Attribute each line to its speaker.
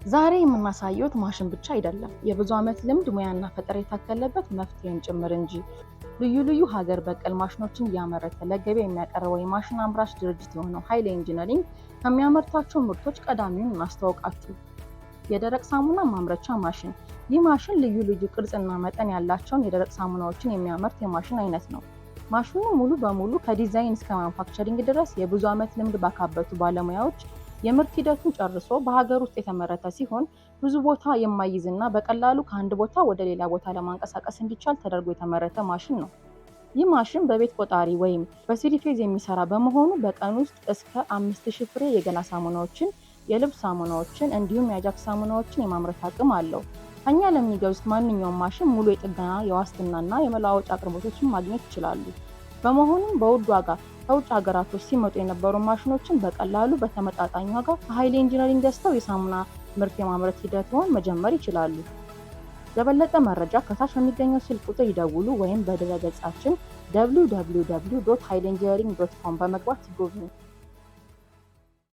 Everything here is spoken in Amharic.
Speaker 1: ዛሬ የምናሳየው ማሽን ብቻ አይደለም፣ የብዙ ዓመት ልምድ ሙያና ፈጠራ የታከለበት መፍትሄን ጭምር እንጂ። ልዩ ልዩ ሀገር በቀል ማሽኖችን እያመረተ ለገበያ የሚያቀርበው የማሽን አምራች ድርጅት የሆነው ኃይሌ ኢንጂነሪንግ ከሚያመርታቸው ምርቶች ቀዳሚውን እናስተዋውቃችሁ። የደረቅ ሳሙና ማምረቻ ማሽን። ይህ ማሽን ልዩ ልዩ ቅርጽና መጠን ያላቸውን የደረቅ ሳሙናዎችን የሚያመርት የማሽን አይነት ነው። ማሽኑ ሙሉ በሙሉ ከዲዛይን እስከ ማኑፋክቸሪንግ ድረስ የብዙ ዓመት ልምድ ባካበቱ ባለሙያዎች የምርት ሂደቱን ጨርሶ በሀገር ውስጥ የተመረተ ሲሆን ብዙ ቦታ የማይይዝና በቀላሉ ከአንድ ቦታ ወደ ሌላ ቦታ ለማንቀሳቀስ እንዲቻል ተደርጎ የተመረተ ማሽን ነው። ይህ ማሽን በቤት ቆጣሪ ወይም በሲሪፌዝ የሚሰራ በመሆኑ በቀን ውስጥ እስከ 5000 ፍሬ የገላ ሳሙናዎችን፣ የልብስ ሳሙናዎችን እንዲሁም የአጃክስ ሳሙናዎችን የማምረት አቅም አለው። ከኛ ለሚገዙት ማንኛውም ማሽን ሙሉ የጥገና የዋስትናና የመለዋወጫ አቅርቦቶችን ማግኘት ይችላሉ። በመሆኑም በውድ ዋጋ ከውጭ ሀገራቶች ሲመጡ የነበሩ ማሽኖችን በቀላሉ በተመጣጣኝ ዋጋ ከኃይሌ ኢንጂነሪንግ ገዝተው የሳሙና ምርት የማምረት ሂደትዎን መጀመር ይችላሉ። ለበለጠ መረጃ ከታች በሚገኘው ስልክ ቁጥር ይደውሉ ወይም በድረ ገጻችን www.haileengineering.com በመግባት ይጎብኙ።